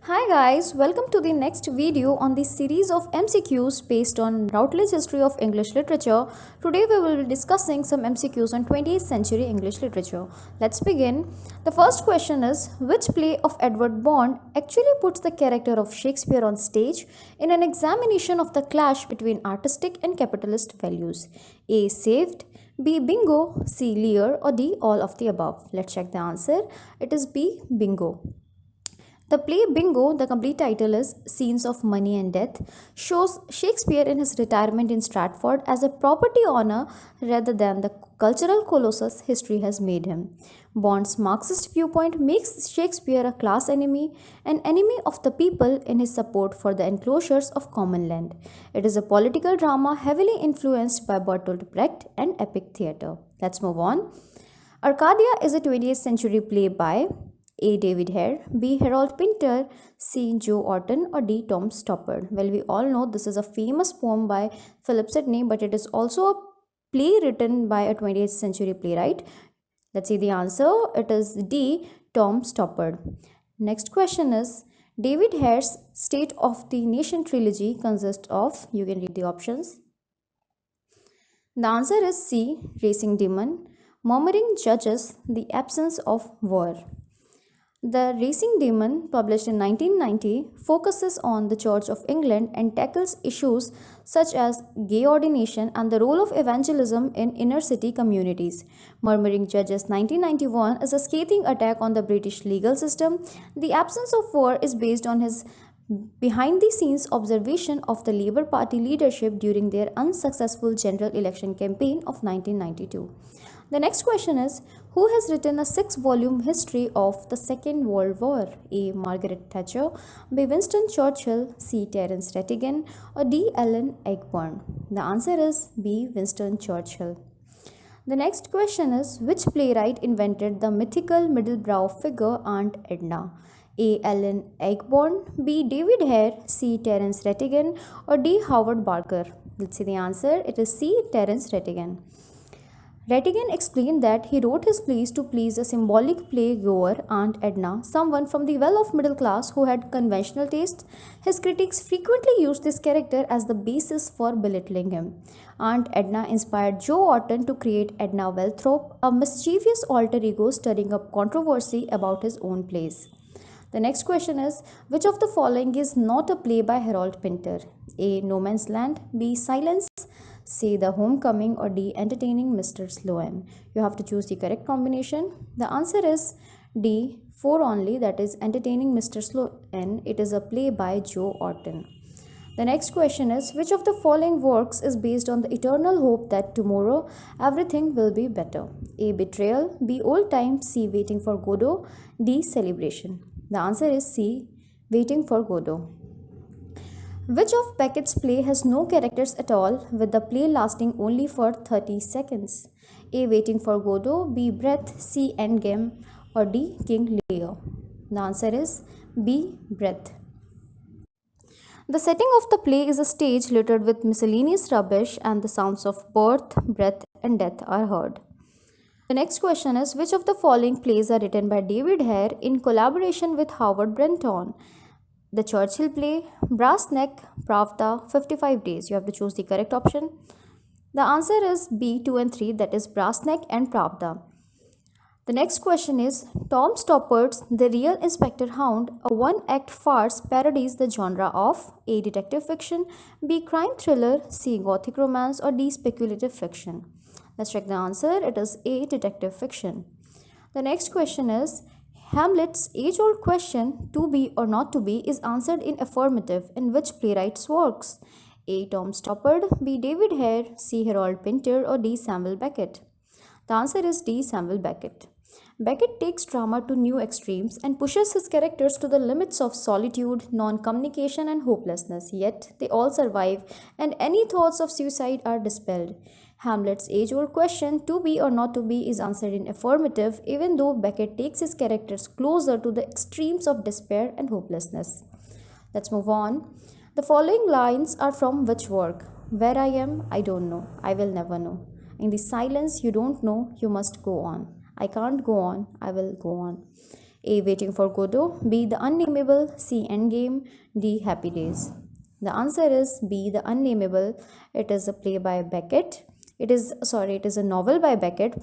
Hi guys, welcome to the next video on the series of MCQs based on Routledge History of English Literature. Today we will be discussing some MCQs on 20th century English literature. Let's begin. The first question is, which play of Edward Bond actually puts the character of Shakespeare on stage in an examination of the clash between artistic and capitalist values? A. Sarved, B. Bingo, C. Lear, or D. All of the above? Let's check the answer. It is B. Bingo. The play Bingo, the complete title is Scenes of Money and Death, shows Shakespeare in his retirement in Stratford as a property owner rather than the cultural colossus history has made him. Bond's Marxist viewpoint makes Shakespeare a class enemy, an enemy of the people in his support for the enclosures of common land. It is a political drama heavily influenced by Bertolt Brecht and epic theatre. Let's move on. Arcadia is a 20th century play by A. David Hare, B. Harold Pinter, C. Joe Orton, or D. Tom Stoppard. Well, we all know this is a famous poem by Philip Sidney, but it is also a play written by a 20th century playwright. Let's see the answer. It is D. Tom Stoppard. Next question is, David Hare's State of the Nation trilogy consists of, you can read the options. The answer is C. Racing Demon, Murmuring Judges, The Absence of War. The Racing Demon, published in 1990, focuses on the Church of England and tackles issues such as gay ordination and the role of evangelism in inner city communities. Murmuring Judges 1991 is a scathing attack on the British legal system. The Absence of War is based on his behind the scenes observation of the Labour Party leadership during their unsuccessful general election campaign of 1992. The next question is, who has written a 6-volume history of the Second World War? A. Margaret Thatcher, B. Winston Churchill, C. Terence Rattigan, or D. Alan Ayckbourn? The answer is B. Winston Churchill. The next question is, which playwright invented the mythical middle-brow figure Aunt Edna? A. Alan Ayckbourn, B. David Hare, C. Terence Rattigan, or D. Howard Barker? Let's see the answer. It is C. Terence Rattigan. Rattigan explained that he wrote his plays to please a symbolic play-goer, Aunt Edna, someone from the well-off middle class who had conventional tastes. His critics frequently used this character as the basis for belittling him. Aunt Edna inspired Joe Orton to create Edna Wellthorpe, a mischievous alter ego stirring up controversy about his own plays. The next question is, which of the following is not a play by Harold Pinter? A. No Man's Land, B. Silence, C. The Homecoming, or D. Entertaining Mr. Sloan? You have to choose the correct combination. The answer is D. 4 only, that is Entertaining Mr. Sloan. It is a play by Joe Orton. The next question is, which of the following works is based on the eternal hope that tomorrow everything will be better? A. Betrayal, B. Old Time, C. Waiting for Godot, D. Celebration? The answer is C. Waiting for Godot. Which of Beckett's play has no characters at all, with the play lasting only for 30 seconds? A. Waiting for Godot, B. Breath, C. Endgame, or D. King Lear? The answer is B. Breath. The setting of the play is a stage littered with miscellaneous rubbish, and the sounds of birth, breath, and death are heard. The next question is, which of the following plays are written by David Hare in collaboration with Howard Brenton? The Churchill play, Brass Neck, Pravda, 55 Days. You have to choose the correct option. The answer is B, 2 and 3, that is Brass Neck and Pravda. The next question is, Tom Stoppard's The Real Inspector Hound, a one-act farce, parodies the genre of A. Detective fiction, B. Crime thriller, C. Gothic romance, or D. Speculative fiction? Let's check the answer. It is A. Detective fiction. The next question is, Hamlet's age-old question, to be or not to be, is answered in affirmative in which playwright's works? A. Tom Stoppard, B. David Hare, C. Harold Pinter, or D. Samuel Beckett? The answer is D. Samuel Beckett. Beckett takes drama to new extremes and pushes his characters to the limits of solitude, non-communication, and hopelessness, yet they all survive and any thoughts of suicide are dispelled. Hamlet's age-old question, to be or not to be, is answered in affirmative, even though Beckett takes his characters closer to the extremes of despair and hopelessness. Let's move on. The following lines are from which work? Where I am, I don't know. I will never know. In the silence you don't know, you must go on. I can't go on, I will go on. A. Waiting for Godot, B. The Unnameable, C. Endgame, D. Happy Days. The answer is B. The Unnameable. It is a play by Beckett. It is a novel by Beckett,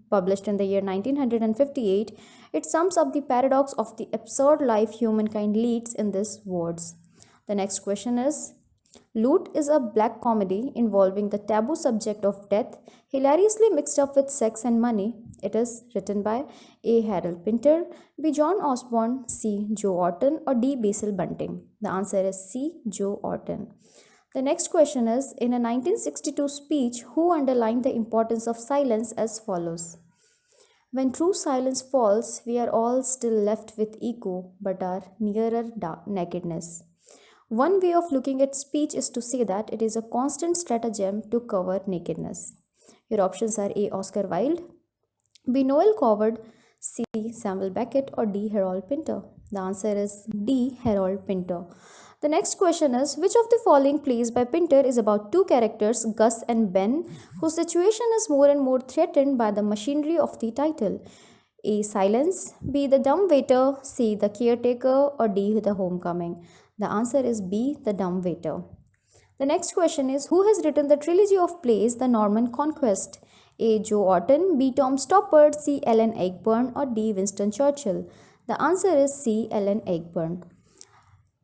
published in the year 1958. It sums up the paradox of the absurd life humankind leads in these words. The next question is, Loot is a black comedy involving the taboo subject of death, hilariously mixed up with sex and money. It is written by A. Harold Pinter, B. John Osborne, C. Joe Orton, or D. Basil Bunting. The answer is C. Joe Orton. The next question is, in a 1962 speech, who underlined the importance of silence as follows? When true silence falls, we are all still left with echo, but are nearer nakedness. One way of looking at speech is to say that it is a constant stratagem to cover nakedness. Your options are A. Oscar Wilde, B. Noel Coward, C. Samuel Beckett, or D. Harold Pinter. The answer is D. Harold Pinter. The next question is, which of the following plays by Pinter is about two characters, Gus and Ben, whose situation is more and more threatened by the machinery of the title? A. Silence, B. The Dumb Waiter, C. The Caretaker, or D. The Homecoming. The answer is B. The Dumb Waiter. The next question is, who has written the trilogy of plays The Norman Conquest? A. Joe Orton, B. Tom Stoppard, C. Alan Ayckbourn, or D. Winston Churchill. The answer is C. Alan Ayckbourn.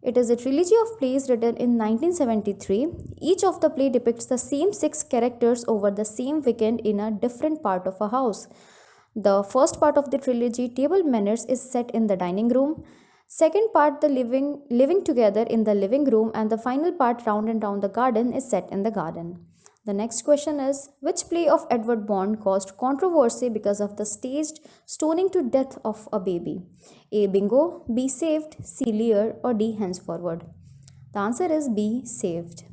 It is a trilogy of plays written in 1973. Each of the play depicts the same 6 characters over the same weekend in a different part of a house. The first part of the trilogy, Table Mame, is set in the dining room. Second part, the living together in the living room, and the final part, Round and Round the Garden, is set in the garden. The next question is, which play of Edward Bond caused controversy because of the staged stoning to death of a baby? A. Bingo, B. Saved, C. Lear, or D. Henceforward. The answer is B. Saved.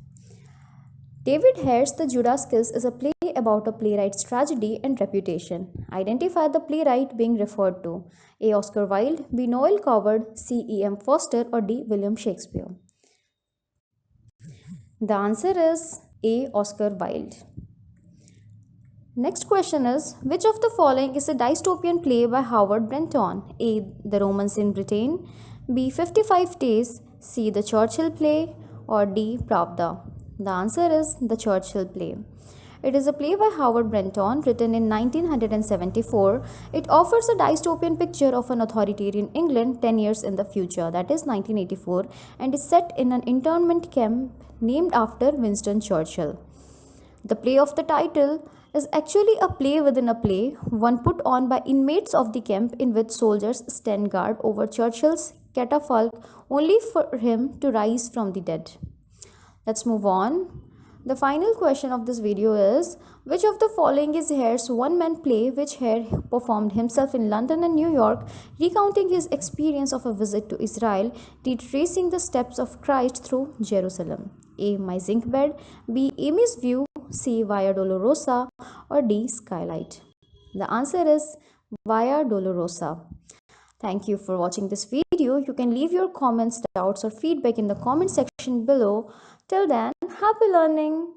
David Hare's The Judas Kiss is a play about a playwright's tragedy and reputation. Identify the playwright being referred to. A. Oscar Wilde, B. Noel Coward, C. E. M. Forster, or D. William Shakespeare. The answer is A. Oscar Wilde. Next question is, which of the following is a dystopian play by Howard Brenton? A. The Romans in Britain, B. 55 Days, C. The Churchill Play, or D. Pravda. The answer is the Churchill Play. It is a play by Howard Brenton written in 1974. It offers a dystopian picture of an authoritarian England 10 years in the future, that is 1984, and is set in an internment camp named after Winston Churchill. The play of the title is actually a play within a play, one put on by inmates of the camp, in which soldiers stand guard over Churchill's catafalque only for him to rise from the dead. Let's move on. The final question of this video is, which of the following is Hare's one-man play which Hare performed himself in London and New York, recounting his experience of a visit to Israel, retracing the steps of Christ through Jerusalem? A. My Zinc Bed, B. Amy's View, C. Via Dolorosa, or D. Skylight. The answer is Via Dolorosa. Thank you for watching this video. You can leave your comments, doubts, or feedback in the comment section below. Till then, happy learning!